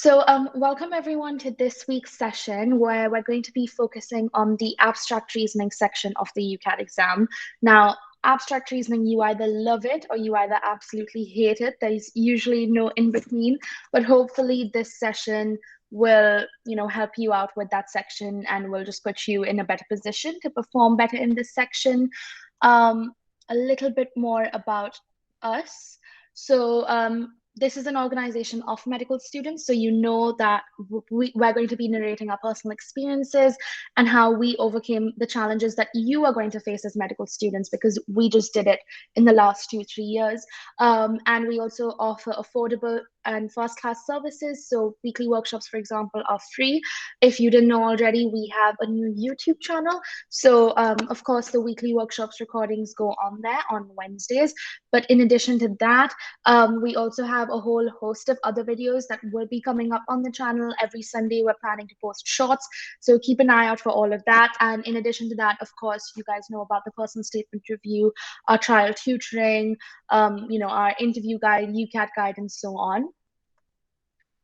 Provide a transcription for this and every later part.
Welcome everyone to this week's session where we're going to be focusing on the abstract reasoning section of the UCAT exam. Now, abstract reasoning, you either love it or you either absolutely hate it. There's usually no in between, but hopefully this session will, help you out with that section and will just put you in a better position to perform better in this section. A little bit more about us. This is an organization of medical students, so you know that we're going to be narrating our personal experiences and how we overcame the challenges that you are going to face as medical students, because we just did it in the last 2-3 years. And we also offer affordable and first-class services. So weekly workshops, for example, are free. If you didn't know already, we have a new YouTube channel. So of course, the weekly workshops recordings go on there on Wednesdays. But in addition to that, we also have a whole host of other videos that will be coming up on the channel. Every Sunday, we're planning to post shorts. So keep an eye out for all of that. And in addition to that, of course, you guys know about the personal statement review, our trial tutoring, our interview guide, UCAT guide, and so on.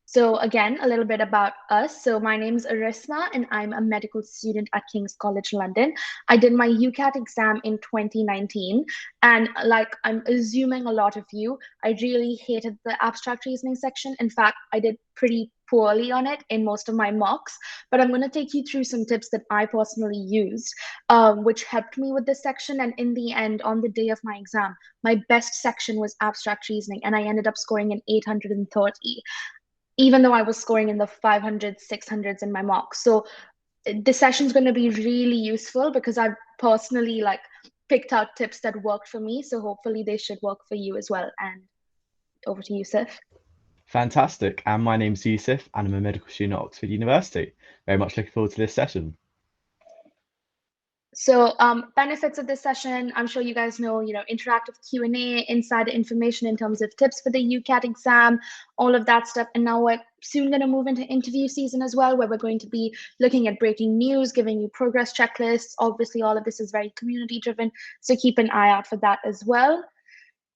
So again, a little bit about us. So my name is Arisma, and I'm a medical student at King's College London. I did my UCAT exam in 2019. And like I'm assuming a lot of you, I really hated the abstract reasoning section. In fact, I did pretty poorly on it in most of my mocks, but I'm going to take you through some tips that I personally used, which helped me with this section. And in the end, on the day of my exam, my best section was abstract reasoning, and I ended up scoring an 830. Even though I was scoring in the 500s, 600s in my mock. So this session is going to be really useful because I've personally picked out tips that worked for me. So hopefully they should work for you as well. And over to Yusuf. Fantastic. And my name's Yusuf, and I'm a medical student at Oxford University. Very much looking forward to this session. So benefits of this session, I'm sure you guys know, interactive Q&A, insider information in terms of tips for the UCAT exam, all of that stuff. And now we're soon going to move into interview season as well, where we're going to be looking at breaking news, giving you progress checklists. Obviously, all of this is very community driven, so keep an eye out for that as well.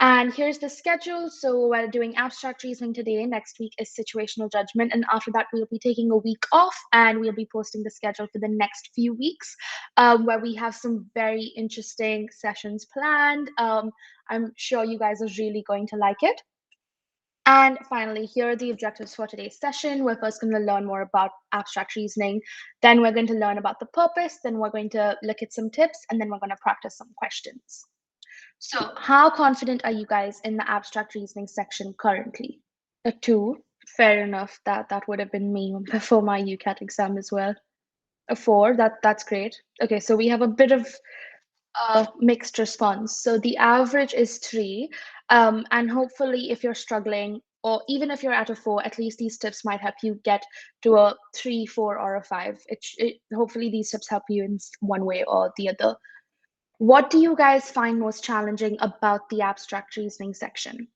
And here's the schedule. So we're doing abstract reasoning today. Next week is situational judgment. And after that, we'll be taking a week off, and we'll be posting the schedule for the next few weeks, where we have some very interesting sessions planned. I'm sure you guys are really going to like it. And finally, here are the objectives for today's session. We're first going to learn more about abstract reasoning. Then we're going to learn about the purpose. Then we're going to look at some tips, and then we're going to practice some questions. So how confident are you guys in the abstract reasoning section currently? A 2, fair enough. That would have been me before my UCAT exam as well. A 4, that's great. Okay, so we have a bit of a mixed response. So the average is 3, and hopefully if you're struggling, or even if you're at a 4, at least these tips might help you get to a 3, 4, or a 5. Hopefully these tips help you in one way or the other. What do you guys find most challenging about the abstract reasoning section?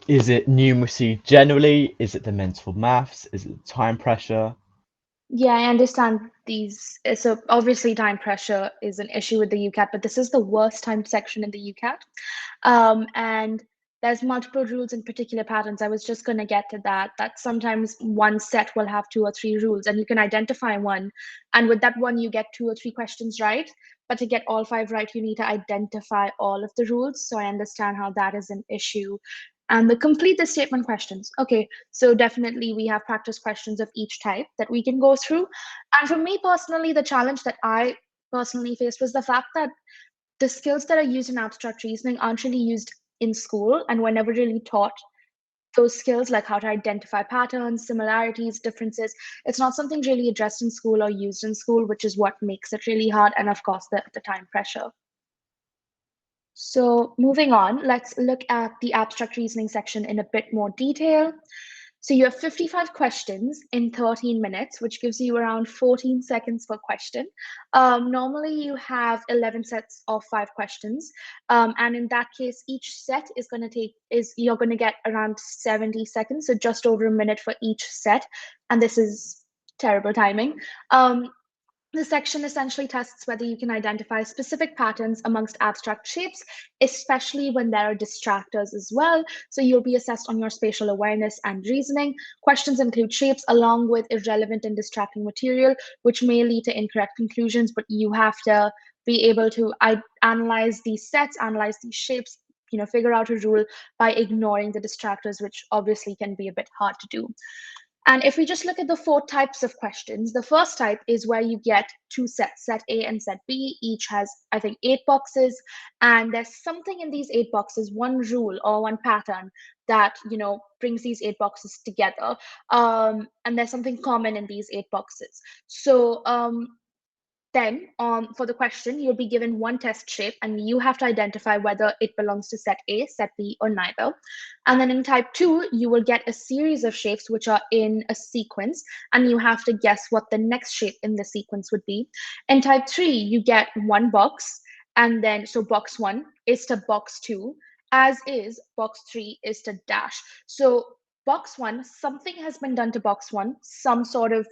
Is it numeracy generally? Is it the mental maths? Is it time pressure? Yeah, I understand these. So obviously time pressure is an issue with the UCAT, but this is the worst timed section in the UCAT. And there's multiple rules and particular patterns. I was just going to get to that sometimes one set will have 2 or 3 rules, and you can identify one. And with that one, you get 2 or 3 questions right. But to get all 5 right, you need to identify all of the rules. So I understand how that is an issue. And the complete the statement questions. Okay, so definitely we have practice questions of each type that we can go through. And for me personally, the challenge that I personally faced was the fact that the skills that are used in abstract reasoning aren't really used in school, and were never really taught those skills, like how to identify patterns, similarities, differences. It's not something really addressed in school or used in school, which is what makes it really hard. And of course, the time pressure. So moving on, let's look at the abstract reasoning section in a bit more detail. So you have 55 questions in 13 minutes, which gives you around 14 seconds per question. Normally you have 11 sets of 5 questions. And in that case, each set is you're going to get around 70 seconds. So just over a minute for each set. And this is terrible timing. The section essentially tests whether you can identify specific patterns amongst abstract shapes, especially when there are distractors as well. So you'll be assessed on your spatial awareness and reasoning. Questions include shapes along with irrelevant and distracting material, which may lead to incorrect conclusions, but you have to be able to analyze these sets, analyze these shapes, figure out a rule by ignoring the distractors, which obviously can be a bit hard to do. And if we just look at the 4 types of questions, the first type is where you get 2 sets, set A and set B. Each has, I think, 8 boxes. And there's something in these 8 boxes, one rule or one pattern that, brings these 8 boxes together. And there's something common in these 8 boxes. So then, for the question, you'll be given one test shape and you have to identify whether it belongs to set A, set B, or neither. And then in type 2, you will get a series of shapes which are in a sequence, and you have to guess what the next shape in the sequence would be. In type 3, you get one box, and then, so box 1 is to box 2, as is box 3 is to dash. So box 1, something has been done to box 1, some sort of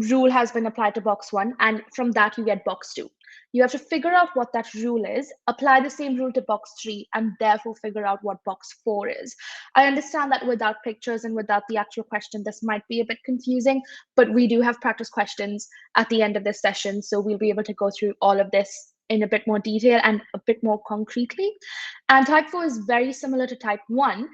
rule has been applied to box 1, and from that you get box 2. You have to figure out what that rule is, apply the same rule to box 3, and therefore figure out what box 4 is. I understand that without pictures and without the actual question, this might be a bit confusing, but we do have practice questions at the end of this session, so we'll be able to go through all of this in a bit more detail and a bit more concretely. And type 4 is very similar to type 1,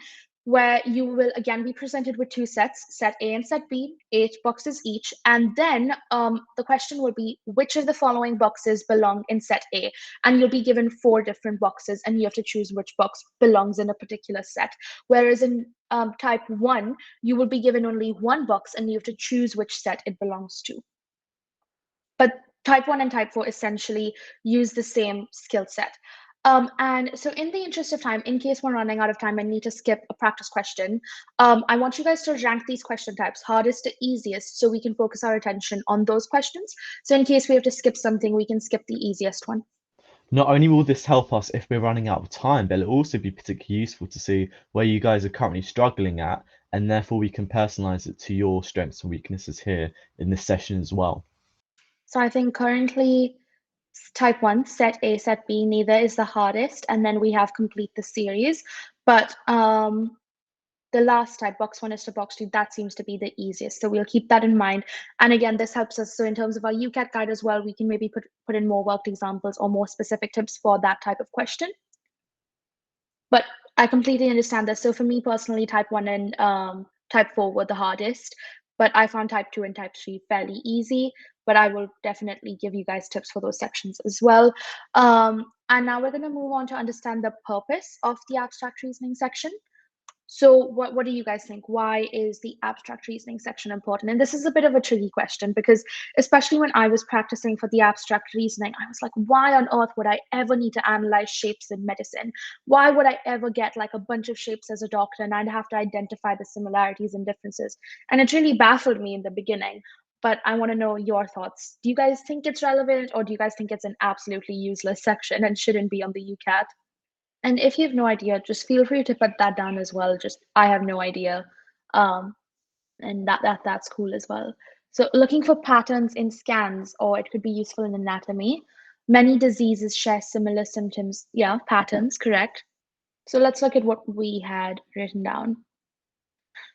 where you will again be presented with 2 sets, set A and set B, 8 boxes each. And then the question will be, which of the following boxes belong in set A? And you'll be given 4 different boxes and you have to choose which box belongs in a particular set. Whereas in type 1, you will be given only one box and you have to choose which set it belongs to. But type 1 and type 4 essentially use the same skill set. And so in the interest of time, in case we're running out of time and need to skip a practice question, I want you guys to rank these question types hardest to easiest so we can focus our attention on those questions. So in case we have to skip something, we can skip the easiest one. Not only will this help us if we're running out of time, but it'll also be particularly useful to see where you guys are currently struggling at, and therefore we can personalize it to your strengths and weaknesses here in this session as well. So I think currently type 1, set A, set B, neither is the hardest. And then we have complete the series. But the last type, box 1 is to box 2, that seems to be the easiest. So we'll keep that in mind. And again, this helps us. So in terms of our UCAT guide as well, we can maybe put in more worked examples or more specific tips for that type of question. But I completely understand this. So for me personally, type 1 and type 4 were the hardest, but I found type 2 and type 3 fairly easy. But I will definitely give you guys tips for those sections as well. And now we're going to move on to understand the purpose of the abstract reasoning section. So what do you guys think? Why is the abstract reasoning section important? And this is a bit of a tricky question because especially when I was practicing for the abstract reasoning, I was like, why on earth would I ever need to analyze shapes in medicine? Why would I ever get like a bunch of shapes as a doctor and I'd have to identify the similarities and differences? And it really baffled me in the beginning. But I want to know your thoughts. Do you guys think it's relevant or do you guys think it's an absolutely useless section and shouldn't be on the UCAT? And if you have no idea, just feel free to put that down as well. Just I have no idea. And that's cool as well. So looking for patterns in scans, or it could be useful in anatomy. Many diseases share similar symptoms. Yeah, patterns, correct. So let's look at what we had written down.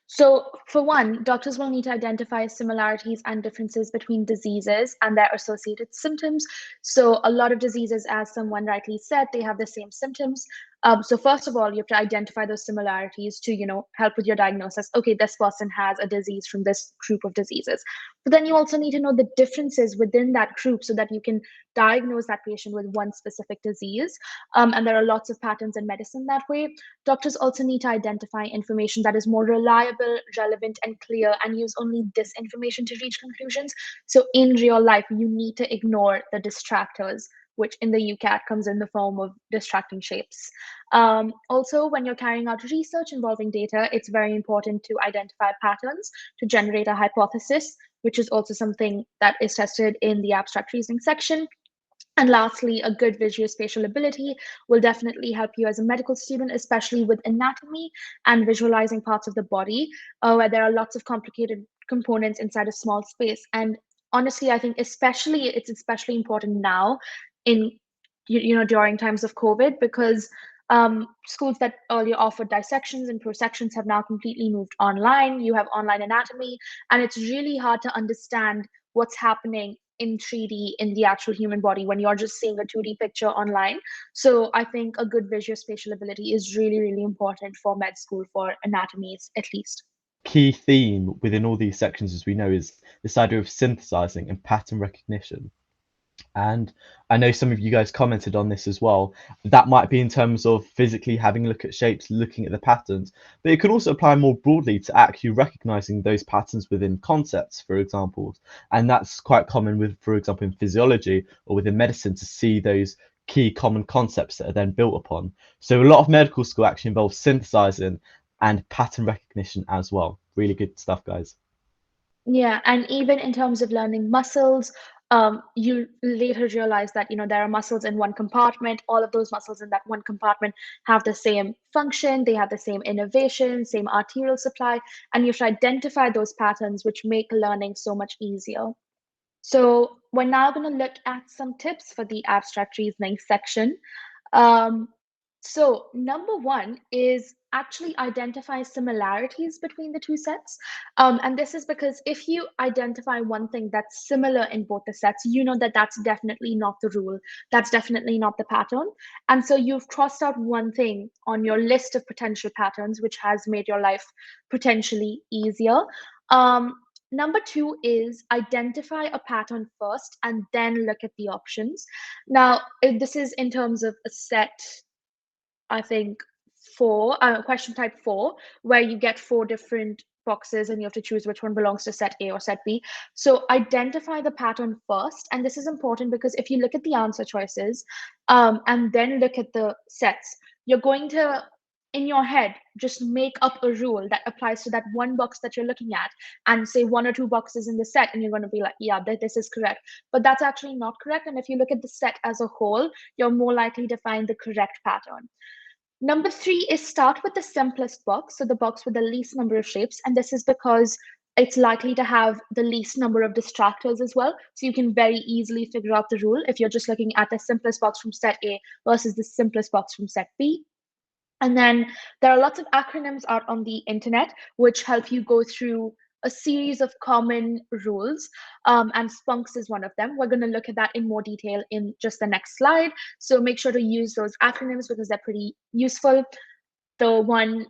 So for one, doctors will need to identify similarities and differences between diseases and their associated symptoms. So a lot of diseases, as someone rightly said, they have the same symptoms. So first of all, you have to identify those similarities to, help with your diagnosis. Okay, this person has a disease from this group of diseases. But then you also need to know the differences within that group so that you can diagnose that patient with one specific disease. And there are lots of patterns in medicine that way. Doctors also need to identify information that is more reliable, relevant, and clear, and use only this information to reach conclusions. So in real life, you need to ignore the distractors, which in the UCAT comes in the form of distracting shapes. Also, when you're carrying out research involving data, it's very important to identify patterns to generate a hypothesis, which is also something that is tested in the abstract reasoning section. And lastly, a good visuospatial ability will definitely help you as a medical student, especially with anatomy and visualizing parts of the body, where there are lots of complicated components inside a small space. And honestly, I think it's especially important now in during times of COVID, because schools that earlier offered dissections and prosections have now completely moved online. You have online anatomy, and it's really hard to understand what's happening in 3D in the actual human body when you're just seeing a 2D picture online. So I think a good visual spatial ability is really, really important for med school for anatomies, at least. Key theme within all these sections, as we know, is this idea of synthesizing and pattern recognition. And I know some of you guys commented on this as well. That might be in terms of physically having a look at shapes, looking at the patterns, but it could also apply more broadly to actually recognizing those patterns within concepts, for example. And that's quite common with, for example, in physiology or within medicine, to see those key common concepts that are then built upon. So a lot of medical school actually involves synthesizing and pattern recognition as well. Really good stuff, guys. Yeah, and even in terms of learning muscles, you later realize that there are muscles in one compartment. All of those muscles in that one compartment have the same function, they have the same innervation, same arterial supply, and you have to identify those patterns, which make learning so much easier. So we're now going to look at some tips for the abstract reasoning section. Um, so number one is actually identify similarities between the two sets. And this is because if you identify one thing that's similar in both the sets, you know that that's definitely not the rule. That's definitely not the pattern. And so you've crossed out one thing on your list of potential patterns, which has made your life potentially easier. Um, Number two is identify a pattern first and then look at the options. Now, if this is in terms of a set, I think four, question type four, where you get four different boxes and you have to choose which one belongs to set A or set B. So identify the pattern first. And this is important because if you look at the answer choices and then look at the sets, you're going to, in your head, just make up a rule that applies to that one box that you're looking at and say one or two boxes in the set, and you're going to be like, yeah, this is correct. But that's actually not correct. And if you look at the set as a whole, you're more likely to find the correct pattern. Number three is start with the simplest box, so the box with the least number of shapes. And this is because it's likely to have the least number of distractors as well. So you can very easily figure out the rule if you're just looking at the simplest box from set A versus the simplest box from set B. And then there are lots of acronyms out on the internet which help you go through a series of common rules, and spunks is one of them. We're going to look at that in more detail in just the next slide. So make sure to use those acronyms because they're pretty useful. The one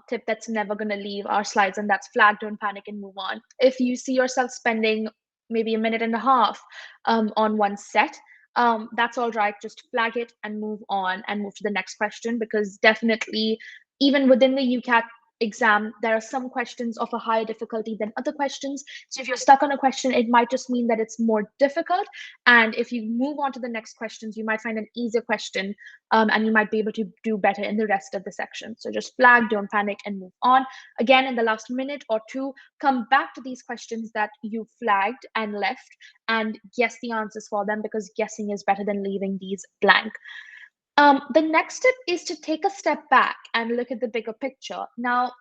tip that's never going to leave our slides, and that's flag, don't panic, and move on. If you see yourself spending maybe a minute and a half on one set, that's all right. Just flag it and move on and move to the next question, because definitely, even within the UCAT exam, there are some questions of a higher difficulty than other questions. So if you're stuck on a question, it might just mean that it's more difficult. And if you move on to the next questions, you might find an easier question, and you might be able to do better in the rest of the section. So just flag, don't panic, and move on. Again, in the last minute or two, come back to these questions that you flagged and left and guess the answers for them, because guessing is better than leaving these blank. The next step is to take a step back and look at the bigger picture. Now,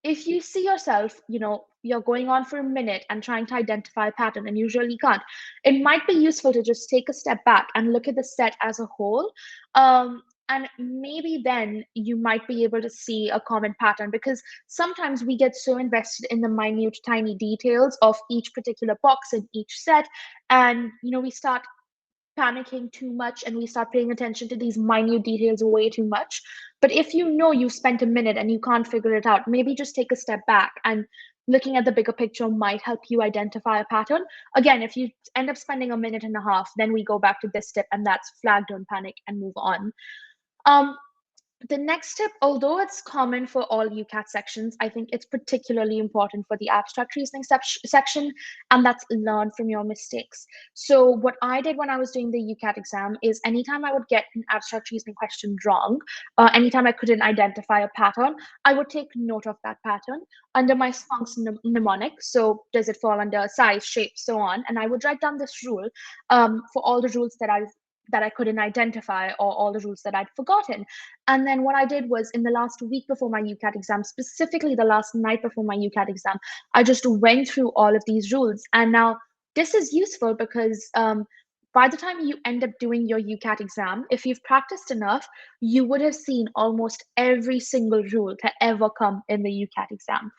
if you see yourself, you're going on for a minute and trying to identify a pattern and you really can't, it might be useful to just take a step back and look at the set as a whole. And maybe then you might be able to see a common pattern, because sometimes we get so invested in the minute, tiny details of each particular box in each set. And, we start panicking too much and we start paying attention to these minute details way too much. But if you know you spent a minute and you can't figure it out, maybe just take a step back, and looking at the bigger picture might help you identify a pattern. Again, if you end up spending a minute and a half, then we go back to this tip, and that's flag, don't panic, and move on. Um, the next tip, although it's common for all UCAT sections, I think it's particularly important for the abstract reasoning section, and that's learn from your mistakes. So what I did when I was doing the UCAT exam is anytime I would get an abstract reasoning question wrong, anytime I couldn't identify a pattern, I would take note of that pattern under my spunk's mnemonic. So does it fall under size, shape, so on? And I would write down this rule for all the rules that I couldn't identify, or all the rules that I'd forgotten. And then what I did was, in the last week before my UCAT exam, specifically the last night before my UCAT exam, I just went through all of these rules. And now this is useful because by the time you end up doing your UCAT exam, if you've practiced enough, you would have seen almost every single rule to ever come in the UCAT exam.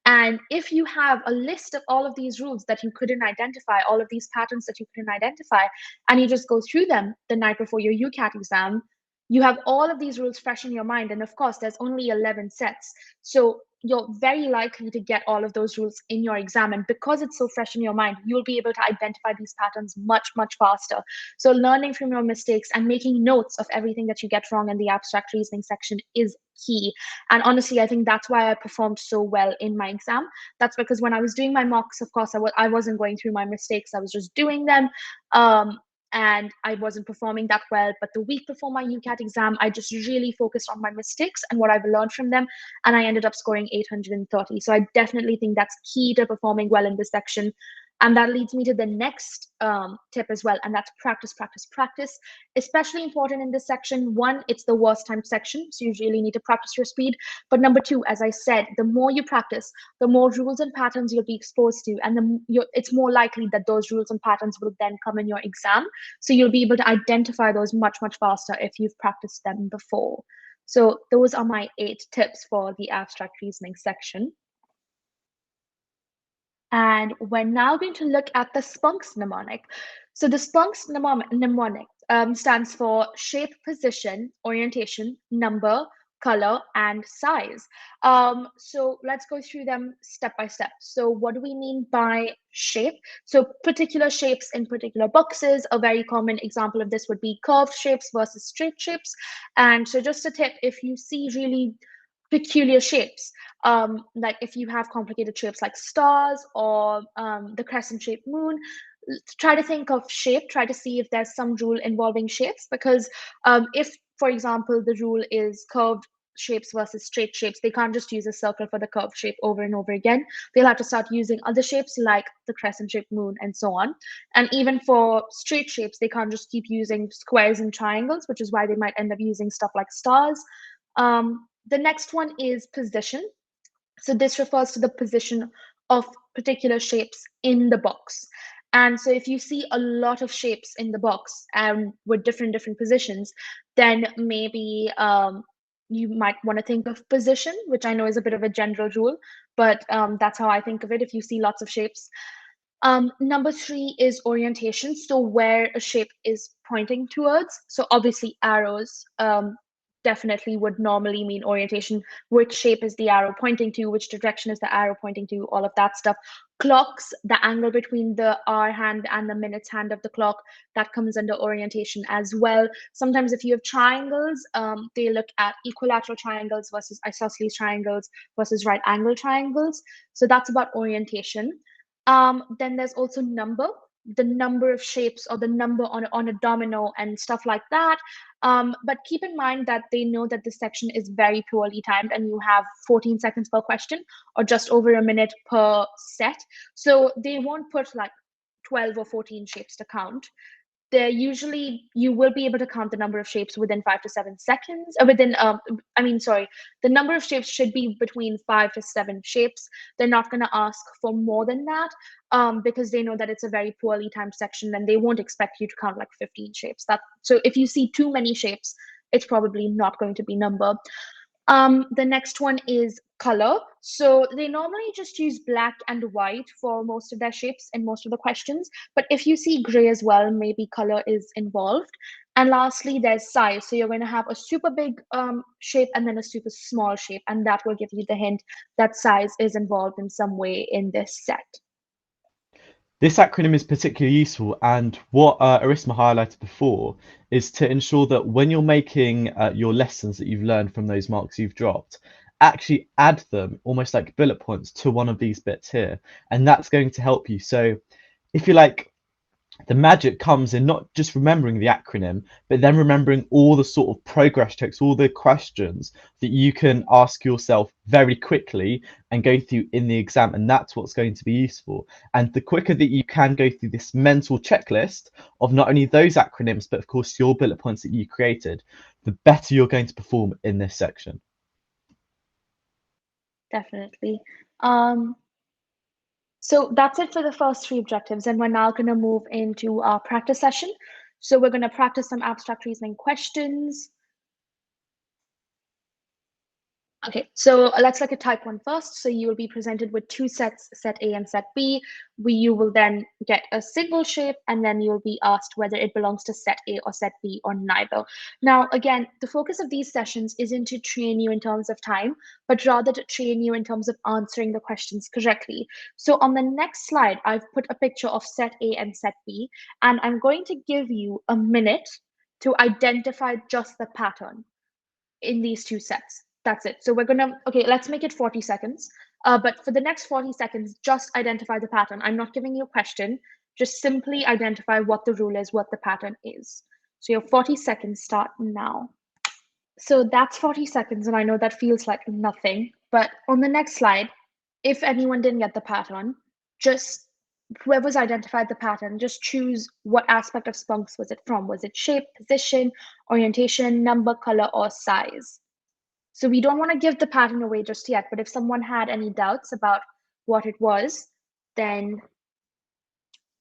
And if you have a list of all of these rules that you couldn't identify, all of these patterns that you couldn't identify, and you just go through them the night before your UCAT exam, you have all of these rules fresh in your mind. And of course, there's only 11 sets. So you're very likely to get all of those rules in your exam. And because it's so fresh in your mind, you'll be able to identify these patterns much, much faster. So learning from your mistakes and making notes of everything that you get wrong in the abstract reasoning section is key. And honestly, I think that's why I performed so well in my exam. That's because when I was doing my mocks, of course, I wasn't going through my mistakes. I was just doing them. And I wasn't performing that well. But the week before my UCAT exam, I just really focused on my mistakes and what I've learned from them. And I ended up scoring 830. So I definitely think that's key to performing well in this section. And that leads me to the next tip as well, and that's practice, practice, practice. Especially important in this section. One, it's the worst time section, so you really need to practice your speed. But number two, as I said, the more you practice, the more rules and patterns you'll be exposed to, and it's more likely that those rules and patterns will then come in your exam. So you'll be able to identify those much, much faster if you've practiced them before. So those are my 8 tips for the abstract reasoning section. And we're now going to look at the Spunk's mnemonic. So the Spunk's mnemonic stands for shape, position, orientation, number, color, and size. So let's go through them step by step. So what do we mean by shape? So particular shapes in particular boxes. A very common example of this would be curved shapes versus straight shapes. And so just a tip, if you see really peculiar shapes, like if you have complicated shapes like stars or the crescent shaped moon, try to think of shape, try to see if there's some rule involving shapes, because if, for example, the rule is curved shapes versus straight shapes, they can't just use a circle for the curved shape over and over again. They'll have to start using other shapes like the crescent shaped moon and so on. And even for straight shapes, they can't just keep using squares and triangles, which is why they might end up using stuff like stars. The next one is position. So this refers to the position of particular shapes in the box. And so if you see a lot of shapes in the box and with different positions, then maybe you might want to think of position, which I know is a bit of a general rule, but that's how I think of it if you see lots of shapes. Number 3 is orientation. So where a shape is pointing towards. So obviously arrows definitely would normally mean orientation. Which shape is the arrow pointing to? Which direction is the arrow pointing to? All of that stuff. Clocks, the angle between the hour hand and the minutes hand of the clock, that comes under orientation as well. Sometimes if you have triangles, they look at equilateral triangles versus isosceles triangles versus right angle triangles. So that's about orientation. Then there's also number, the number of shapes or the number on a domino and stuff like that. But keep in mind that they know that this section is very poorly timed and you have 14 seconds per question or just over a minute per set. So they won't put like 12 or 14 shapes to count. They're usually, you will be able to count the number of shapes within 5 to 7 seconds, or the number of shapes should be between 5 to 7 shapes. They're not going to ask for more than that because they know that it's a very poorly timed section and they won't expect you to count like 15 shapes. So if you see too many shapes, it's probably not going to be number. The next one is color. So they normally just use black and white for most of their shapes in most of the questions. But if you see gray as well, maybe color is involved. And lastly, there's size. So you're going to have a super big shape and then a super small shape. And that will give you the hint that size is involved in some way in this set. This acronym is particularly useful, and what Arisma highlighted before is to ensure that when you're making your lessons that you've learned from those marks you've dropped, actually add them almost like bullet points to one of these bits here, and that's going to help you. So if you like, the magic comes in not just remembering the acronym, but then remembering all the sort of progress checks, all the questions that you can ask yourself very quickly and go through in the exam. And that's what's going to be useful. And the quicker that you can go through this mental checklist of not only those acronyms, but of course your bullet points that you created, the better you're going to perform in this section. Definitely. So that's it for the first three objectives, and we're now going to move into our practice session. So we're going to practice some abstract reasoning questions. Okay, so let's look at type 1 first. So you will be presented with two sets, set A and set B. You will then get a single shape, and then you'll be asked whether it belongs to set A or set B or neither. Now, again, the focus of these sessions isn't to train you in terms of time, but rather to train you in terms of answering the questions correctly. So on the next slide, I've put a picture of set A and set B, and I'm going to give you a minute to identify just the pattern in these two sets. That's it. So we're gonna, okay, let's make it 40 seconds. But for the next 40 seconds, just identify the pattern. I'm not giving you a question, just simply identify what the rule is, what the pattern is. So your 40 seconds start now. So that's 40 seconds, and I know that feels like nothing, but on the next slide, if anyone didn't get the pattern, just whoever's identified the pattern, just choose what aspect of spunks was it from. Was it shape, position, orientation, number, color, or size? So we don't want to give the pattern away just yet, but if someone had any doubts about what it was, then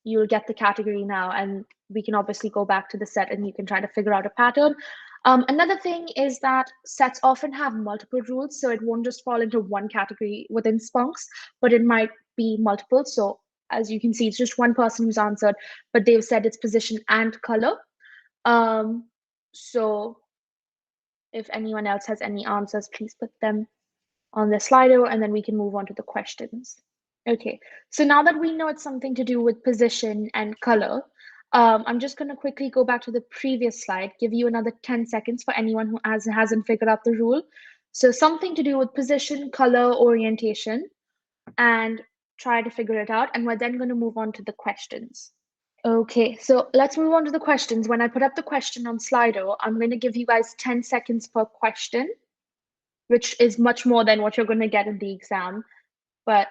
you'll get the category now, and we can obviously go back to the set and you can try to figure out a pattern. Another thing is that sets often have multiple rules, so it won't just fall into one category within spunks, but it might be multiple. So as you can see, it's just one person who's answered, but they've said it's position and color. So if anyone else has any answers, please put them on the Slido, and then we can move on to the questions. Okay, so now that we know it's something to do with position and color, I'm just going to quickly go back to the previous slide, give you another 10 seconds for anyone who hasn't figured out the rule. So something to do with position, color, orientation, and try to figure it out. And we're then going to move on to the questions. Okay, so let's move on to the questions. When I put up the question on Slido, I'm going to give you guys 10 seconds per question, which is much more than what you're going to get in the exam. But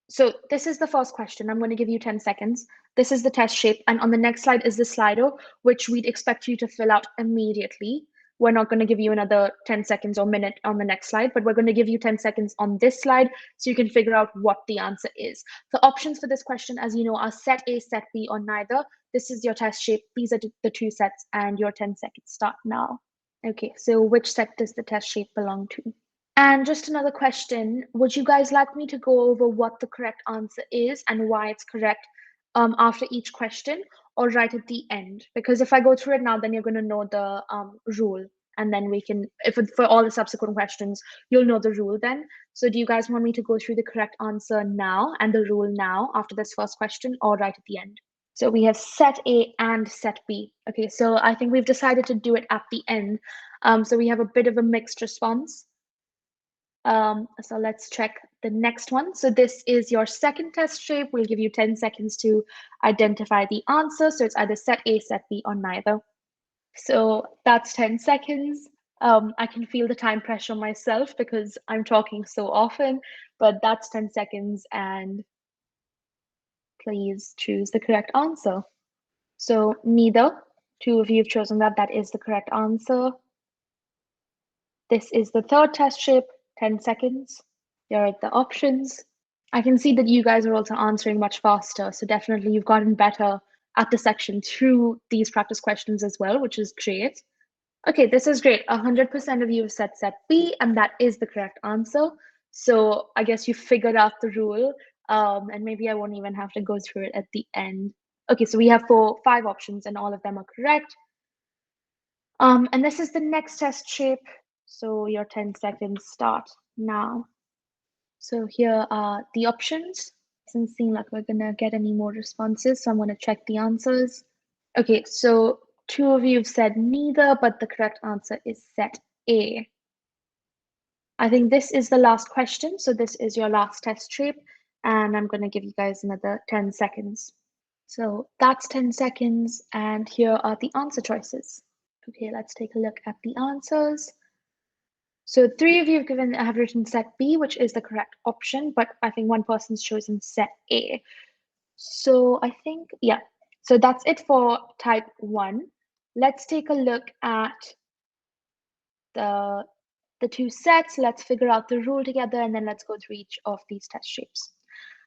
so this is the first question. I'm going to give you 10 seconds. This is the test shape. And on the next slide is the Slido, which we'd expect you to fill out immediately. We're not going to give you another 10 seconds or minute on the next slide, but we're going to give you 10 seconds on this slide so you can figure out what the answer is. The options for this question, as you know, are set A, set B, or neither. This is your test shape. These are the two sets, and your 10 seconds start now. Okay, so which set does the test shape belong to? And just another question, would you guys like me to go over what the correct answer is and why it's correct after each question, or right at the end? Because if I go through it now, then you're going to know the rule, and then we can, if for all the subsequent questions, you'll know the rule then. So do you guys want me to go through the correct answer now and the rule now after this first question, or right at the end? So we have set A and set B. Okay, so I think we've decided to do it at the end. So we have a bit of a mixed response. So let's check the next one. So this is your second test shape. We'll give you 10 seconds to identify the answer. So it's either set A, set B, or neither. So that's 10 seconds. I can feel the time pressure myself because I'm talking so often, but that's 10 seconds, and please choose the correct answer. So neither. Two of you have chosen that. That is the correct answer. This is the third test shape, 10 seconds. Here are the options. I can see that you guys are also answering much faster. So definitely you've gotten better at the section through these practice questions as well, which is great. Okay, this is great. 100% of you have said set B, and that is the correct answer. So I guess you figured out the rule, and maybe I won't even have to go through it at the end. Okay, so we have five options, and all of them are correct. And this is the next test shape. So your 10 seconds start now. So here are the options. Doesn't seem like we're gonna get any more responses, so I'm gonna check the answers. Okay, so two of you have said neither, but the correct answer is set A. I think this is the last question, so this is your last test shape, and I'm gonna give you guys another 10 seconds. So that's 10 seconds, and here are the answer choices. Okay, let's take a look at the answers. So three of you have written set B, which is the correct option, but I think one person's chosen set A. So I think, yeah, so that's it for type 1. Let's take a look at the two sets. Let's figure out the rule together, and then let's go through each of these test shapes.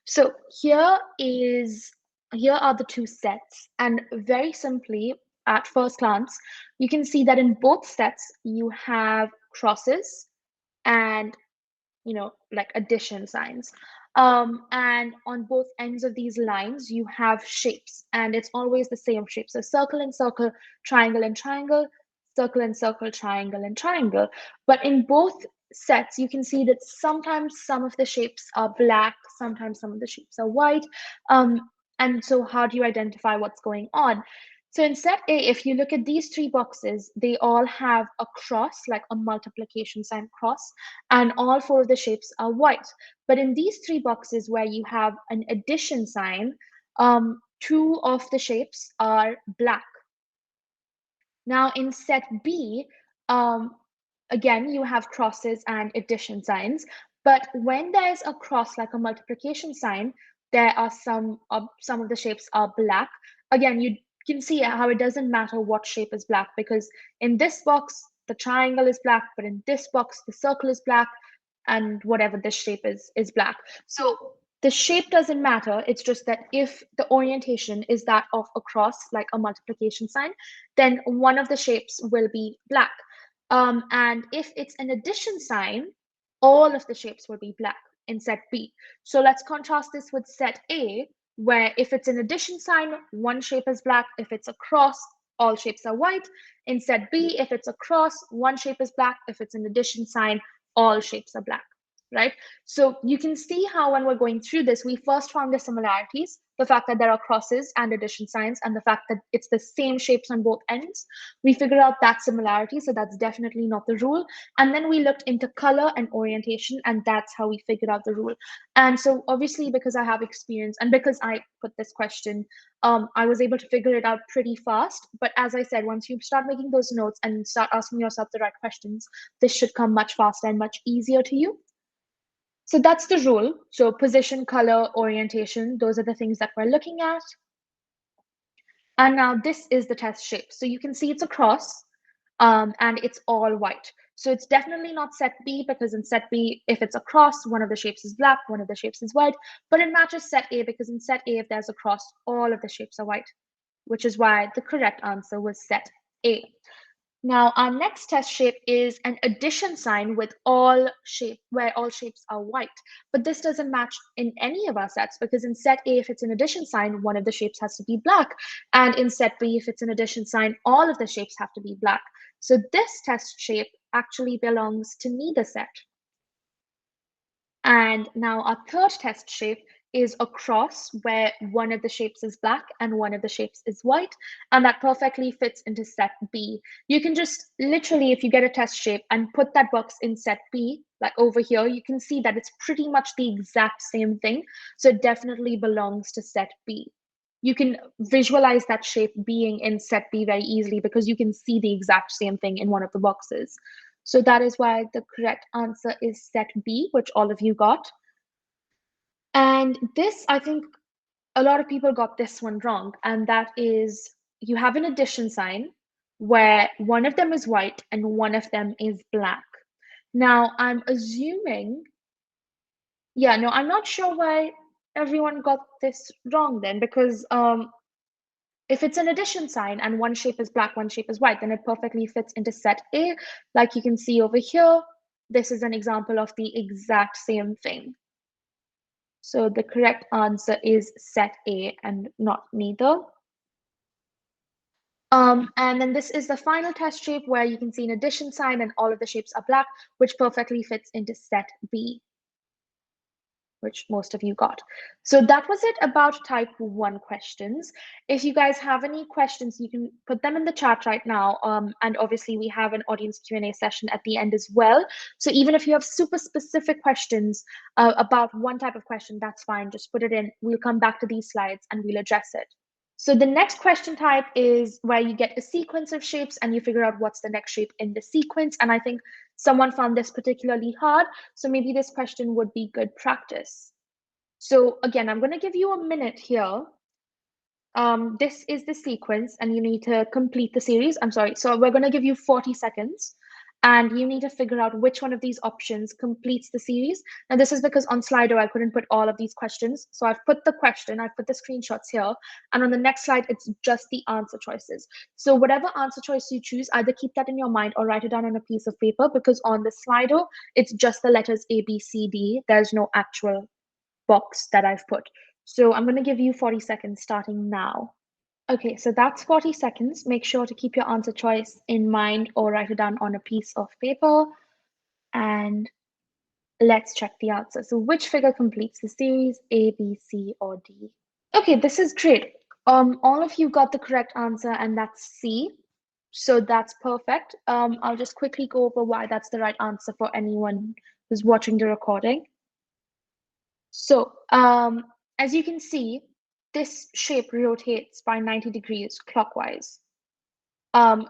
So here are the two sets, and very simply, at first glance, you can see that in both sets you have crosses and like addition signs. And on both ends of these lines, you have shapes, and it's always the same shape. So circle and circle, triangle and triangle, circle and circle, triangle and triangle. But in both sets, you can see that sometimes some of the shapes are black, sometimes some of the shapes are white. And so how do you identify what's going on? So in set A, if you look at these three boxes, they all have a cross, like a multiplication sign cross, and all four of the shapes are white. But in these three boxes where you have an addition sign, two of the shapes are black. Now in set B, again, you have crosses and addition signs, but when there's a cross like a multiplication sign, there are some of the shapes are black. Again, you can see how it doesn't matter what shape is black, because in this box, the triangle is black, but in this box, the circle is black, and whatever this shape is black. So the shape doesn't matter. It's just that if the orientation is that of a cross, like a multiplication sign, then one of the shapes will be black. And if it's an addition sign, all of the shapes will be black in set B. So let's contrast this with set A, where if it's an addition sign, one shape is black. If it's a cross, all shapes are white. In set B, if it's a cross, one shape is black. If it's an addition sign, all shapes are black, right? So you can see how when we're going through this, we first found the similarities, the fact that there are crosses and addition signs, and the fact that it's the same shapes on both ends. We figured out that similarity, so that's definitely not the rule. And then we looked into color and orientation, and that's how we figured out the rule. And so obviously, because I have experience and because I put this question, I was able to figure it out pretty fast. But as I said, once you start making those notes and start asking yourself the right questions, this should come much faster and much easier to you. So that's the rule. So position, color, orientation, those are the things that we're looking at. And now this is the test shape. So you can see it's a cross, and it's all white. So it's definitely not set B, because in set B, if it's a cross, one of the shapes is black, one of the shapes is white. But it matches set A, because in set A, if there's a cross, all of the shapes are white, which is why the correct answer was set A. Now, our next test shape is an addition sign with where all shapes are white. But this doesn't match in any of our sets, because in set A, if it's an addition sign, one of the shapes has to be black. And in set B, if it's an addition sign, all of the shapes have to be black. So this test shape actually belongs to neither set. And now our third test shape is a cross where one of the shapes is black and one of the shapes is white, and that perfectly fits into set B. You can just literally, if you get a test shape and put that box in set B, like over here, you can see that it's pretty much the exact same thing. So it definitely belongs to set B. You can visualize that shape being in set B very easily, because you can see the exact same thing in one of the boxes. So that is why the correct answer is set B, which all of you got. And this, I think a lot of people got this one wrong, and that is you have an addition sign where one of them is white and one of them is black. Now, I'm assuming, yeah, no, I'm not sure why everyone got this wrong then, because if it's an addition sign and one shape is black, one shape is white, then it perfectly fits into set A. Like you can see over here, this is an example of the exact same thing. So the correct answer is set A and not neither. And then this is the final test shape where you can see an addition sign and all of the shapes are black, which perfectly fits into set B, which most of you got. So that was it about type 1 questions. If you guys have any questions, you can put them in the chat right now. And obviously we have an audience Q&A session at the end as well. So even if you have super specific questions about one type of question, that's fine. Just put it in. We'll come back to these slides and we'll address it. So the next question type is where you get a sequence of shapes and you figure out what's the next shape in the sequence. And I think someone found this particularly hard, so maybe this question would be good practice. So again, I'm going to give you a minute here. This is the sequence and you need to complete the series. I'm sorry. So we're going to give you 40 seconds. and you need to figure out which one of these options completes the series. Now, this is because on Slido, I couldn't put all of these questions. So I've put the question, I've put the screenshots here, and on the next slide, it's just the answer choices. So whatever answer choice you choose, either keep that in your mind or write it down on a piece of paper, because on the Slido, it's just the letters A, B, C, D. There's no actual box that I've put. So I'm going to give you 40 seconds starting now. Okay, so that's 40 seconds. Make sure to keep your answer choice in mind or write it down on a piece of paper. And let's check the answer. So which figure completes the series, A, B, C, or D? Okay, this is great. All of you got the correct answer, and that's C. So that's perfect. I'll just quickly go over why that's the right answer for anyone who's watching the recording. So as you can see, this shape rotates by 90 degrees clockwise.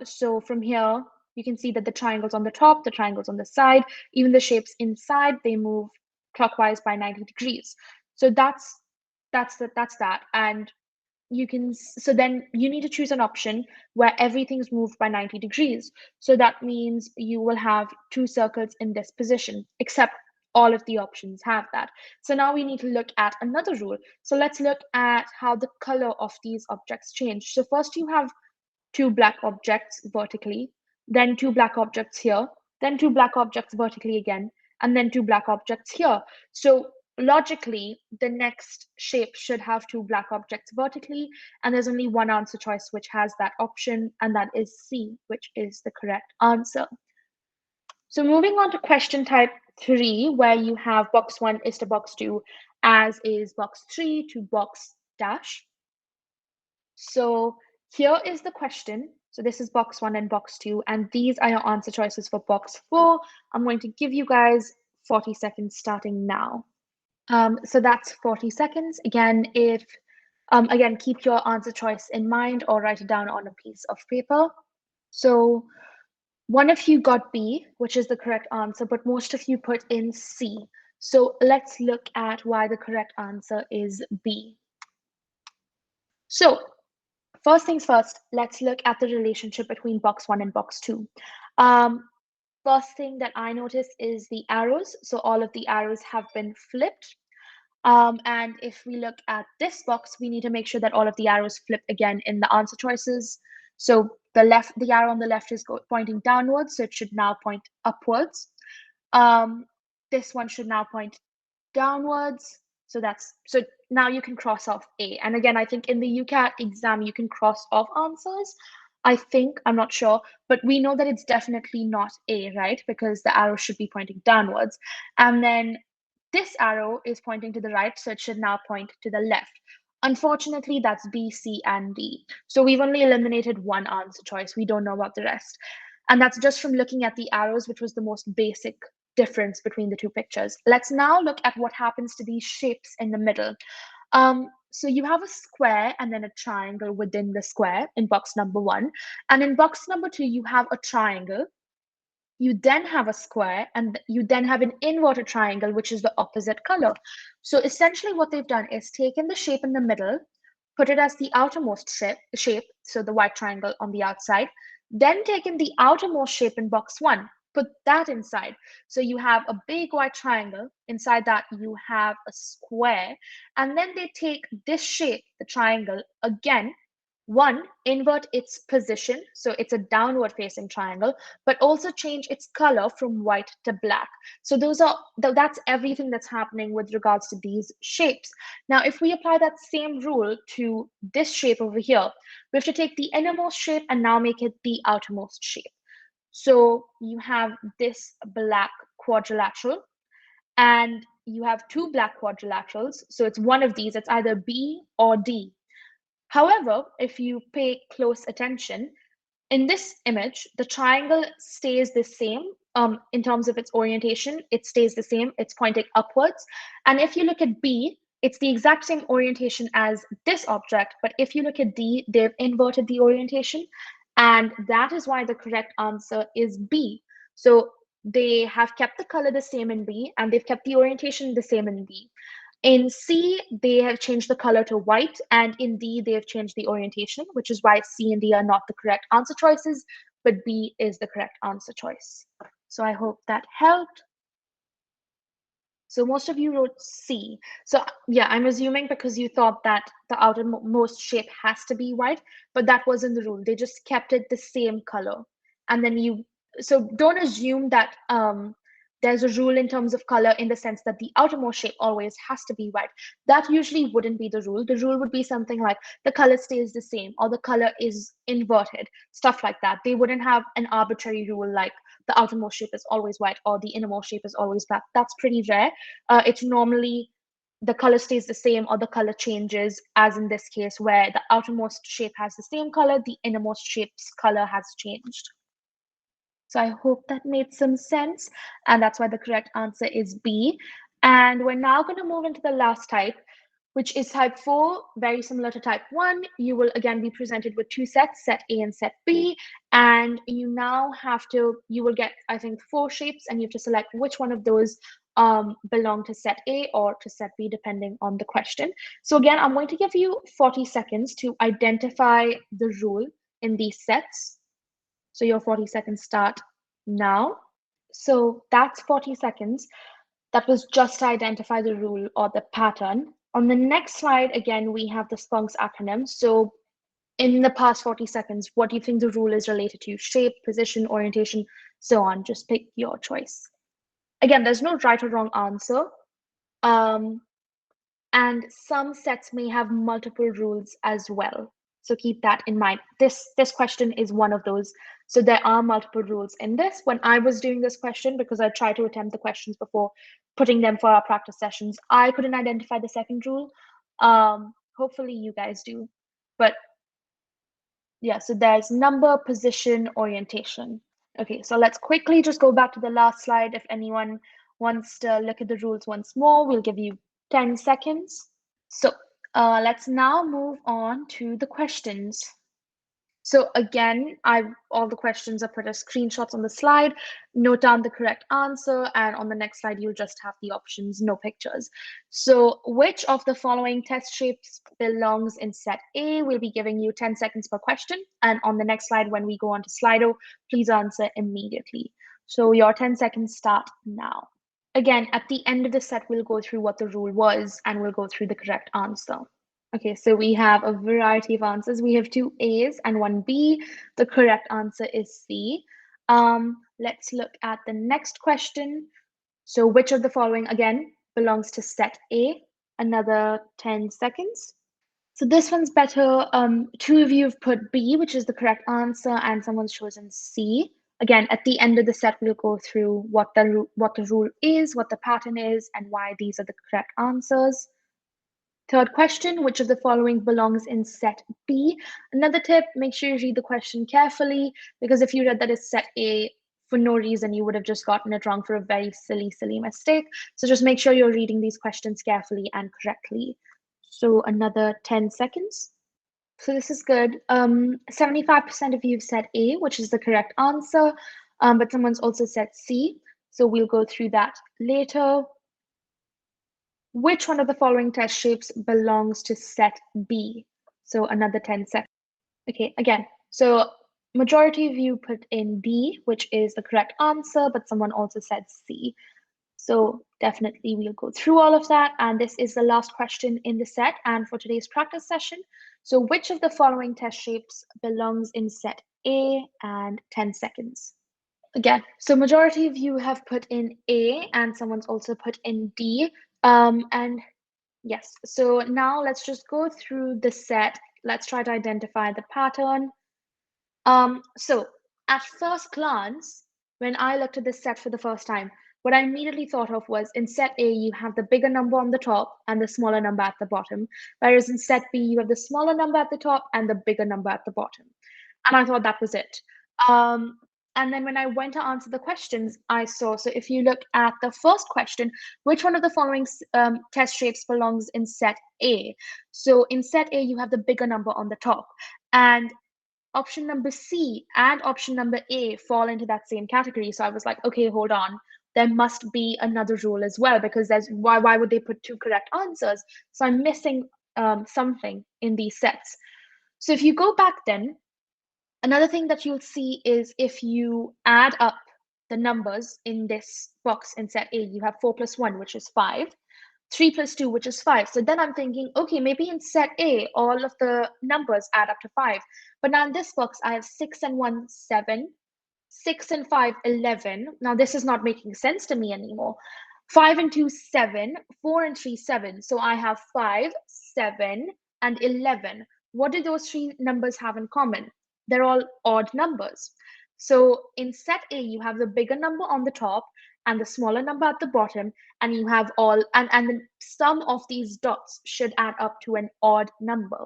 So from here, you can see that the triangles on the top, the triangles on the side, even the shapes inside, they move clockwise by 90 degrees. So that's that. And so then you need to choose an option where everything's moved by 90 degrees. So that means you will have two circles in this position, except all of the options have that. So now we need to look at another rule. So let's look at how the color of these objects change. So first you have two black objects vertically, then two black objects here, then two black objects vertically again, and then two black objects here. So logically, the next shape should have two black objects vertically, and there's only one answer choice which has that option, and that is C, which is the correct answer. So moving on to question type 3, where you have box 1 is to box 2, as is box 3 to box dash. So here is the question. So this is box 1 and box 2, and these are your answer choices for box 4. I'm going to give you guys 40 seconds starting now. So that's 40 seconds. Again, again, keep your answer choice in mind or write it down on a piece of paper. So one of you got B, which is the correct answer, but most of you put in C. So let's look at why the correct answer is B. So first things first, let's look at the relationship between box 1 and box 2. First thing that I noticed is the arrows. So all of the arrows have been flipped. And if we look at this box, we need to make sure that all of the arrows flip again in the answer choices. So the arrow on the left is pointing downwards, so it should now point upwards. This one should now point downwards. So now you can cross off A. And again, I think in the UCAT exam, you can cross off answers. I think, I'm not sure, but we know that it's definitely not A, right? Because the arrow should be pointing downwards. And then this arrow is pointing to the right, so it should now point to the left. Unfortunately, that's B, C, and D. So we've only eliminated one answer choice. We don't know about the rest. And that's just from looking at the arrows, which was the most basic difference between the two pictures. Let's now look at what happens to these shapes in the middle. So you have a square and then a triangle within the square in box number 1. And in box number 2, you have a triangle. You then have a square, and you then have an inverted triangle, which is the opposite color. So essentially what they've done is taken the shape in the middle, put it as the outermost shape, so the white triangle on the outside, then taken the outermost shape in box 1, put that inside. So you have a big white triangle. Inside that, you have a square. And then they take this shape, the triangle, again, one, invert its position, so it's a downward facing triangle, but also change its color from white to black. So that's everything that's happening with regards to these shapes. Now, if we apply that same rule to this shape over here, we have to take the innermost shape and now make it the outermost shape. So you have this black quadrilateral, and you have two black quadrilaterals. So it's one of these, it's either B or D. However, if you pay close attention, in this image, the triangle stays the same in terms of its orientation. It stays the same. It's pointing upwards. And if you look at B, it's the exact same orientation as this object. But if you look at D, they've inverted the orientation. And that is why the correct answer is B. So they have kept the color the same in B, and they've kept the orientation the same in B. In C, they have changed the color to white, and in D, they have changed the orientation, which is why C and D are not the correct answer choices. but B is the correct answer choice. So I hope that helped. So most of you wrote C. So yeah, I'm assuming because you thought that the outermost shape has to be white, but that wasn't the rule. They just kept it the same color. And then so don't assume that there's a rule in terms of color in the sense that the outermost shape always has to be white. That usually wouldn't be the rule. The rule would be something like the color stays the same or the color is inverted, stuff like that. They wouldn't have an arbitrary rule like the outermost shape is always white or the innermost shape is always black. That's pretty rare. It's normally the color stays the same or the color changes, as in this case where the outermost shape has the same color, the innermost shape's color has changed. So I hope that made some sense, and that's why the correct answer is B. And we're now going to move into the last type, which is type 4, very similar to type 1. You will again be presented with two sets, set A and set B, and you will get, I think, 4 shapes, and you have to select which one of those belong to set A or to set B, depending on the question. So again, I'm going to give you 40 seconds to identify the rule in these sets. So your 40 seconds start now. So that's 40 seconds. That was just to identify the rule or the pattern. On the next slide, again, we have the SPUNKS acronym. So in the past 40 seconds, what do you think the rule is related to? Shape, position, orientation, so on. Just pick your choice. Again, there's no right or wrong answer. And some sets may have multiple rules as well. So keep that in mind. This question is one of those. So there are multiple rules in this. When I was doing this question, because I tried to attempt the questions before putting them for our practice sessions, I couldn't identify the second rule. Hopefully you guys do. But yeah, so there's number, position, orientation. Okay, so let's quickly just go back to the last slide. If anyone wants to look at the rules once more, we'll give you 10 seconds. So let's now move on to the questions. So again, all the questions are put as screenshots on the slide. Note down the correct answer, and on the next slide, you'll just have the options, no pictures. So which of the following test shapes belongs in set A? We'll be giving you 10 seconds per question. And on the next slide, when we go on to Slido, please answer immediately. So your 10 seconds start now. Again, at the end of the set, we'll go through what the rule was, and we'll go through the correct answer. Okay, so we have a variety of answers. We have 2 A's and 1 B. The correct answer is C. Let's look at the next question. So which of the following, again, belongs to set A? Another 10 seconds. So this one's better. 2 of you have put B, which is the correct answer, and someone's chosen C. Again, at the end of the set, we'll go through what the rule is, what the pattern is, and why these are the correct answers. Third question, which of the following belongs in set B? Another tip, make sure you read the question carefully, because if you read that it's set A for no reason, you would have just gotten it wrong for a very silly mistake. So just make sure you're reading these questions carefully and correctly. So another 10 seconds. So this is good. 75% of you have said A, which is the correct answer, but someone's also said C. So we'll go through that later. Which one of the following test shapes belongs to set B? So another 10 seconds. Okay, again, so majority of you put in B, which is the correct answer, but someone also said C. So definitely we'll go through all of that. And this is the last question in the set and for today's practice session. So which of the following test shapes belongs in set A? And 10 seconds. Again, so majority of you have put in A and someone's also put in D. And yes, so now let's just go through the set. Let's try to identify the pattern. So at first glance, when I looked at this set for the first time, what I immediately thought of was in set A, you have the bigger number on the top and the smaller number at the bottom. Whereas in set B, you have the smaller number at the top and the bigger number at the bottom. And I thought that was it. And then when I went to answer the questions, I saw, so if you look at the first question, which one of the following test shapes belongs in set A? So in set A, you have the bigger number on the top. And option number C and option number A fall into that same category. So I was like, okay, hold on. There must be another rule as well, because there's why would they put 2 correct answers? So I'm missing something in these sets. So if you go back then, Another thing that you'll see is if you add up the numbers in this box in set A, you have 4 plus 1, which is 5, 3 plus 2, which is 5. So then I'm thinking, okay, maybe in set A, all of the numbers add up to 5. But now in this box, I have 6 and 1, 7, 6 and 5, 11. Now this is not making sense to me anymore. 5 and 2, 7, 4 and 3, 7. So I have 5, 7, and 11. What do those three numbers have in common? They're all odd numbers. So in set A, you have the bigger number on the top and the smaller number at the bottom, and you have all, and the sum of these dots should add up to an odd number.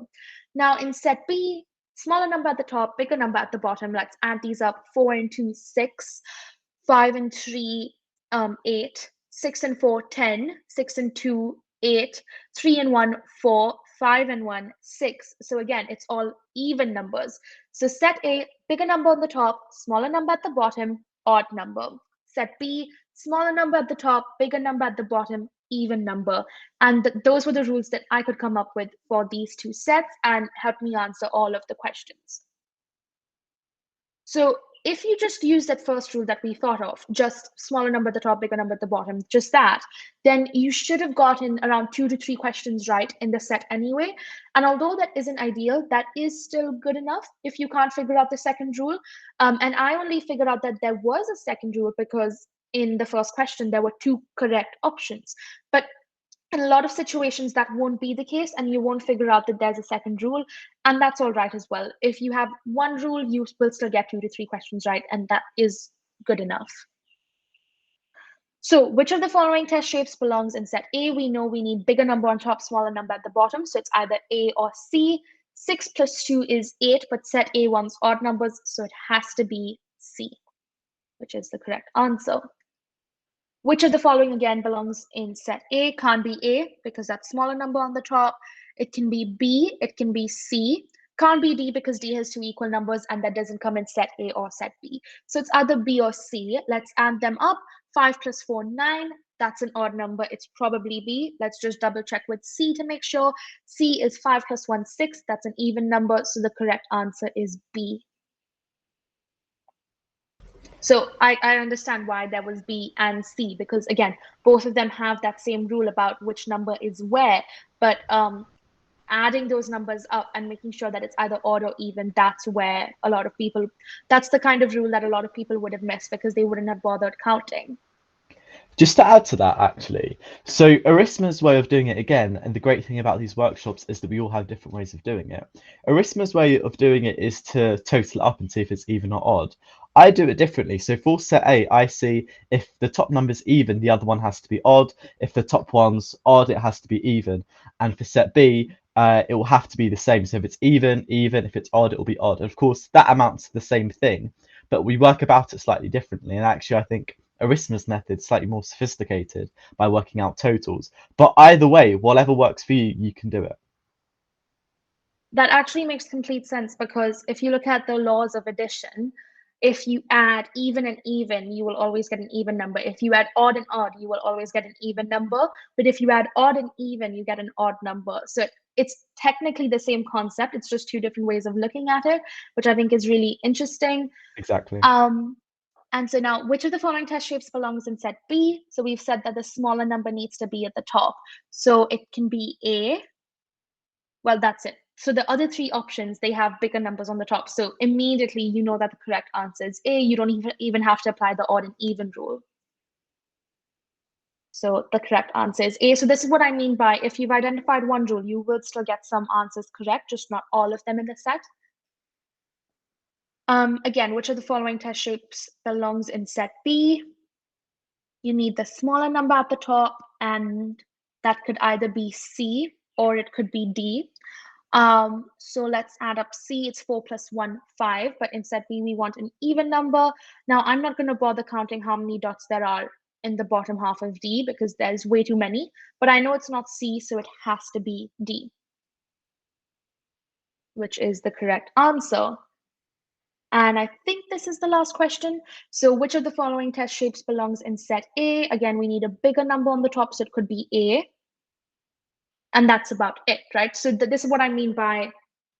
Now in set B, smaller number at the top, bigger number at the bottom. Let's add these up. 4 and 2, 6, 5 and 3, 8, 6 and 4, 10, 6 and 2, 8, 3 and 1, 4, 5 and 1, 6. So again, it's all even numbers. So set A, bigger number on the top, smaller number at the bottom, odd number. Set B, smaller number at the top, bigger number at the bottom, even number. And those were the rules that I could come up with for these two sets and help me answer all of the questions. So if you just use that first rule that we thought of, just smaller number at the top, bigger number at the bottom, just that, then you should have gotten around 2 to 3 questions right in the set anyway. And although that isn't ideal, that is still good enough if you can't figure out the second rule. And I only figured out that there was a second rule because in the first question, there were 2 correct options. But in a lot of situations, that won't be the case, and you won't figure out that there's a second rule, and that's all right as well. If you have one rule, you will still get 2 to 3 questions right, and that is good enough. So which of the following test shapes belongs in set A? We know we need bigger number on top, smaller number at the bottom, so it's either A or C. 6 plus 2 is 8, but set A wants odd numbers, so it has to be C, which is the correct answer. Which of the following again belongs in set A? Can't be A because that's smaller number on the top. It can be B, it can be C. Can't be D because D has 2 equal numbers and that doesn't come in set A or set B. So it's either B or C. Let's add them up. 5 plus 4, 9. That's an odd number. It's probably B. Let's just double check with C to make sure. C is 5 plus 1, 6. That's an even number. So the correct answer is B. So I understand why there was B and C, because again, both of them have that same rule about which number is where, but adding those numbers up and making sure that it's either odd or even, that's where a lot of people, that's the kind of rule that a lot of people would have missed because they wouldn't have bothered counting. Just to add to that, actually, so Arisma's way of doing it again, and the great thing about these workshops is that we all have different ways of doing it. Arisma's way of doing it is to total it up and see if it's even or odd. I do it differently. So for set A, I see if the top number's even, the other one has to be odd. If the top one's odd, it has to be even. And for set B, it will have to be the same. So if it's even, even. If it's odd, it will be odd. And of course, that amounts to the same thing, but we work about it slightly differently. And actually, I think Arisma's method is slightly more sophisticated by working out totals. But either way, whatever works for you, you can do it. That actually makes complete sense because if you look at the laws of addition, if you add even and even, you will always get an even number. If you add odd and odd, you will always get an even number. But if you add odd and even, you get an odd number. So it's technically the same concept. It's just 2 different ways of looking at it, which I think is really interesting. Exactly. And so now, which of the following test shapes belongs in set B? So we've said that the smaller number needs to be at the top. So it can be A. Well, that's it. So the other 3 options, they have bigger numbers on the top. So immediately you know that the correct answer is A. You don't even have to apply the odd and even rule. So the correct answer is A. So this is what I mean by if you've identified one rule, you will still get some answers correct, just not all of them in the set. Again, which of the following test shapes belongs in set B? You need the smaller number at the top, and that could either be C or it could be D. So let's add up C. It's 4 plus 1, 5, but in set B, we want an even number. Now, I'm not going to bother counting how many dots there are in the bottom half of D because there's way too many, but I know it's not C, so it has to be D, which is the correct answer. And I think this is the last question. So which of the following test shapes belongs in set A? Again, we need a bigger number on the top, so it could be A. And that's about it, right? So this is what I mean by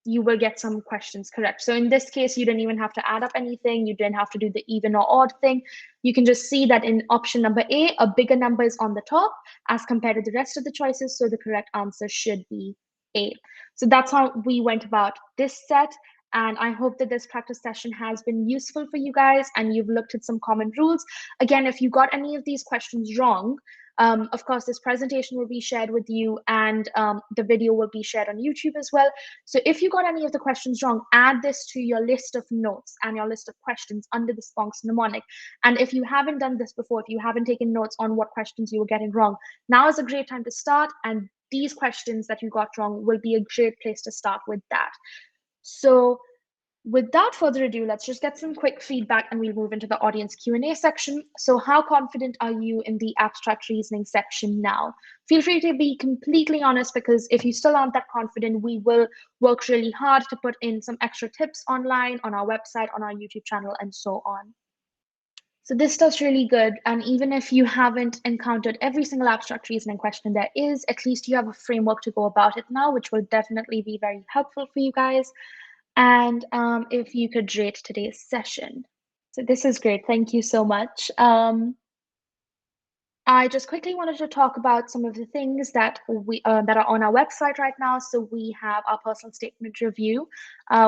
you will get some questions correct. So in this case, you didn't even have to add up anything. You didn't have to do the even or odd thing. You can just see that in option number A, a bigger number is on the top as compared to the rest of the choices. So the correct answer should be A. So that's how we went about this set. And I hope that this practice session has been useful for you guys and you've looked at some common rules. Again, if you got any of these questions wrong, of course, this presentation will be shared with you and the video will be shared on YouTube as well. So if you got any of the questions wrong, add this to your list of notes and your list of questions under the Sponks mnemonic. And if you haven't done this before, if you haven't taken notes on what questions you were getting wrong, now is a great time to start. And these questions that you got wrong will be a great place to start with that. So without further ado, let's just get some quick feedback and we'll move into the audience Q&A section. So how confident are you in the abstract reasoning section now? Feel free to be completely honest, because if you still aren't that confident, we will work really hard to put in some extra tips online, on our website, on our YouTube channel, and so on. So this stuff's really good. And even if you haven't encountered every single abstract reasoning question there is, at least you have a framework to go about it now, which will definitely be very helpful for you guys. And if you could rate today's session. So this is great. Thank you so much. I just quickly wanted to talk about some of the things that that are on our website right now. So we have our personal statement review,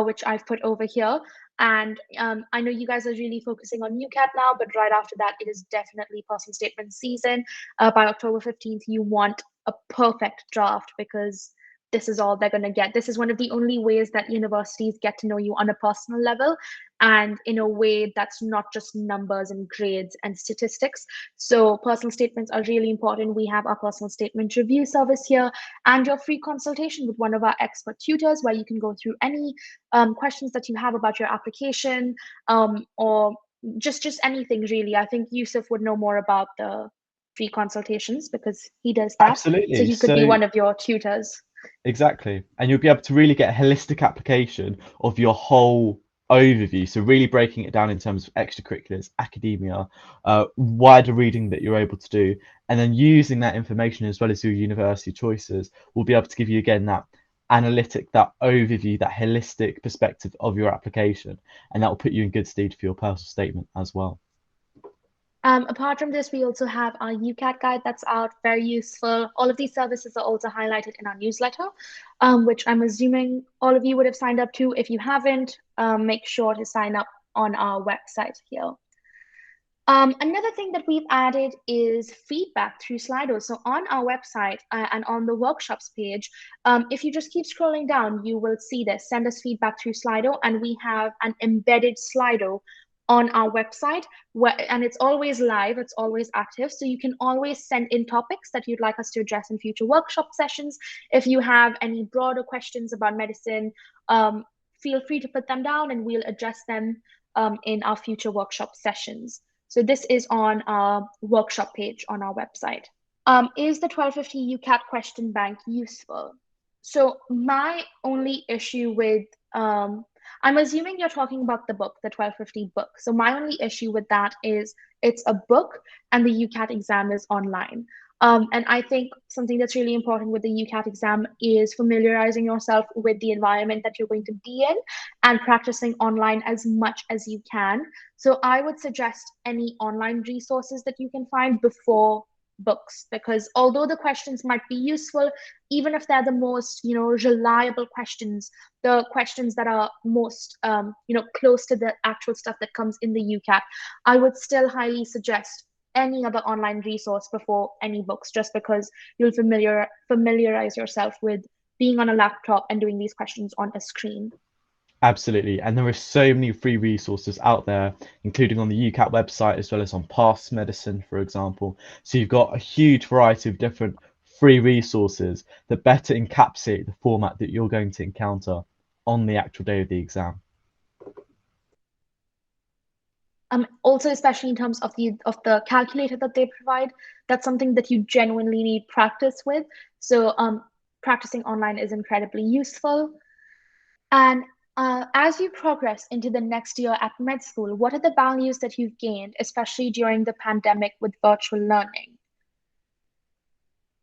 which I've put over here. And I know you guys are really focusing on UCAT now, but right after that, it is definitely personal statement season. By October 15th, you want a perfect draft, because this is all they're going to get. This is one of the only ways that universities get to know you on a personal level, and in a way that's not just numbers and grades and statistics. So personal statements are really important. We have our personal statement review service here and your free consultation with one of our expert tutors, where you can go through any questions that you have about your application, or just anything really. I think Yusuf would know more about the free consultations because he does that. So Absolutely. he could be one of your tutors. Exactly. And you'll be able to really get a holistic application of your whole overview. So really breaking it down in terms of extracurriculars, academia, wider reading that you're able to do, and then using that information as well as your university choices will be able to give you again that analytic, that overview, that holistic perspective of your application, and that will put you in good stead for your personal statement as well. Apart from this, we also have our UCAT guide that's out, very useful. All of these services are also highlighted in our newsletter, which I'm assuming all of you would have signed up to. If you haven't, make sure to sign up on our website here. Another thing that we've added is feedback through Slido. So on our website and on the workshops page, if you just keep scrolling down, you will see this, send us feedback through Slido, and we have an embedded Slido on our website, and it's always live, it's always active. So you can always send in topics that you'd like us to address in future workshop sessions. If you have any broader questions about medicine, feel free to put them down and we'll address them in our future workshop sessions. So this is on our workshop page on our website. Is the 1250 UCAT question bank useful? So my only issue with, I'm assuming you're talking about the book, the 1250 book. So my only issue with that is it's a book and the UCAT exam is online. And I think something that's really important with the UCAT exam is familiarizing yourself with the environment that you're going to be in and practicing online as much as you can. So I would suggest any online resources that you can find before books, because although the questions might be useful, even if they're the most reliable questions, the questions that are most close to the actual stuff that comes in the UCAT, I would still highly suggest any other online resource before any books, just because you'll familiarize yourself with being on a laptop and doing these questions on a screen. Absolutely, and there are so many free resources out there, including on the UCAT website as well as on Past Medicine, for example. So you've got a huge variety of different free resources that better encapsulate the format that you're going to encounter on the actual day of the exam. Also, especially in terms of the calculator that they provide, that's something that you genuinely need practice with. So practicing online is incredibly useful. And as you progress into the next year at med school, what are the values that you've gained, especially during the pandemic with virtual learning?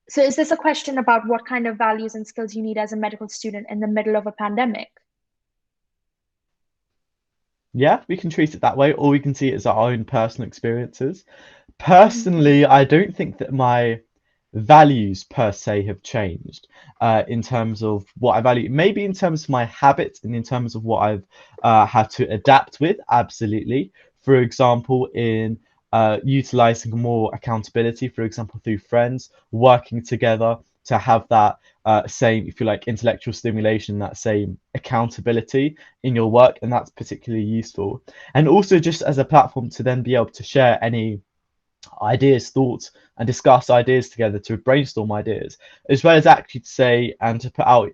So is this a question about what kind of values and skills you need as a medical student in the middle of a pandemic? Yeah, we can treat it that way, or we can see it as our own personal experiences. Mhm. Personally, I don't think that my values per se have changed in terms of what I value. Maybe in terms of my habits and in terms of what I've had to adapt with, absolutely. For example, in utilizing more accountability, for example, through friends, working together to have that same, if you like, intellectual stimulation, that same accountability in your work, and that's particularly useful. And also just as a platform to then be able to share any ideas, thoughts, and discuss ideas together to brainstorm ideas, as well as actually to say and to put out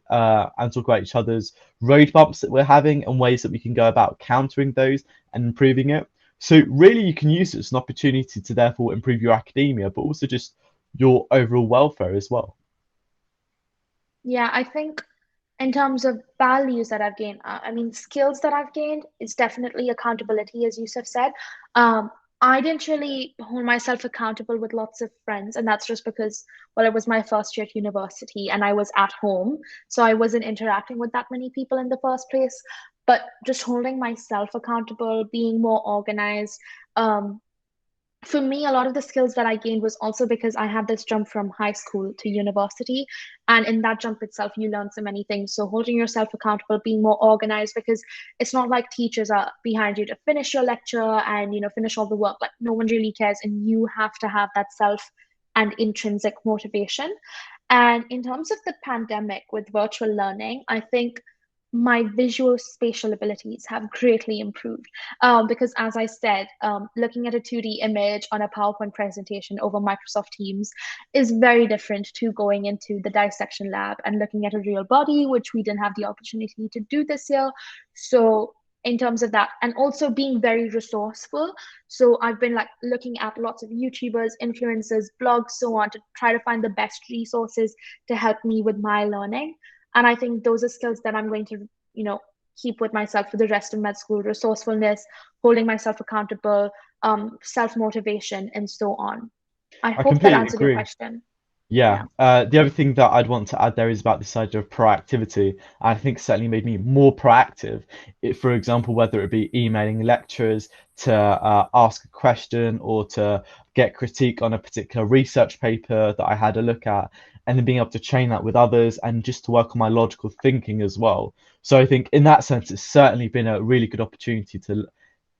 and talk about each other's road bumps that we're having and ways that we can go about countering those and improving it. So really, you can use it as an opportunity to therefore improve your academia, but also just your overall welfare as well. Yeah, I think in terms of values that I've gained, I mean, skills that I've gained is definitely accountability, as Yusuf said. Um, I didn't really hold myself accountable with lots of friends, and that's just because, well, it was my first year at university and I was at home, so I wasn't interacting with that many people in the first place. But just holding myself accountable, being more organized, um, for me, a lot of the skills that I gained was also because I had this jump from high school to university. And in that jump itself, you learn so many things. So holding yourself accountable, being more organized, because it's not like teachers are behind you to finish your lecture and, finish all the work. Like no one really cares. And you have to have that self and intrinsic motivation. And in terms of the pandemic with virtual learning, I think my visual spatial abilities have greatly improved. Because, as I said, looking at a 2D image on a PowerPoint presentation over Microsoft Teams is very different to going into the dissection lab and looking at a real body, which we didn't have the opportunity to do this year. So, in terms of that, and also being very resourceful. So, I've been like looking at lots of YouTubers, influencers, blogs, so on to try to find the best resources to help me with my learning. And I think those are skills that I'm going to, you know, keep with myself for the rest of med school: resourcefulness, holding myself accountable, self-motivation, and so on. I I hope that completely answered your agree. question. Yeah, Yeah. the other thing that I'd want to add there is about this idea of proactivity. I think certainly made me more proactive. For example, whether it be emailing lecturers to ask a question or to get critique on a particular research paper that I had a look at, and then being able to chain that with others and just to work on my logical thinking as well. So I think in that sense, it's certainly been a really good opportunity to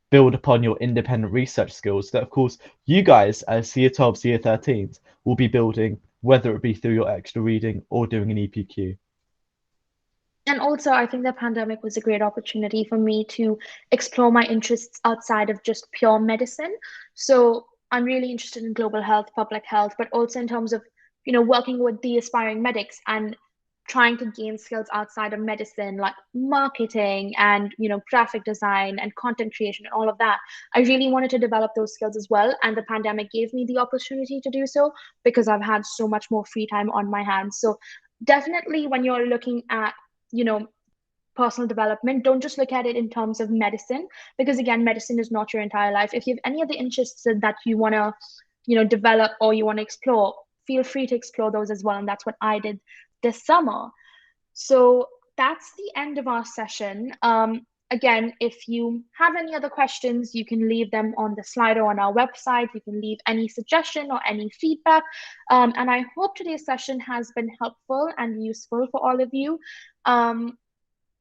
build upon your independent research skills that, of course, you guys as year 12s, year 13s will be building, whether it be through your extra reading or doing an EPQ. And also, I think the pandemic was a great opportunity for me to explore my interests outside of just pure medicine. So I'm really interested in global health, public health, but also in terms of, working with the aspiring medics and trying to gain skills outside of medicine, like marketing and, graphic design and content creation and all of that. I really wanted to develop those skills as well. And the pandemic gave me the opportunity to do so because I've had so much more free time on my hands. So definitely when you're looking at you know personal development, don't just look at it in terms of medicine, because again, medicine is not your entire life. If you have any other interests that you want to develop or you want to explore, feel free to explore those as well, and that's what I did this summer. So that's the end of our session. Again, if you have any other questions, you can leave them on the Slido on our website. You can leave any suggestion or any feedback. And I hope today's session has been helpful and useful for all of you. Um,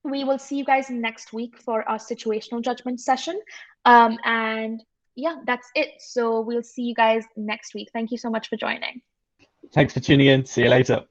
we will see you guys next week for our situational judgment session. And yeah, that's it. So we'll see you guys next week. Thank you so much for joining. Thanks for tuning in. See you later.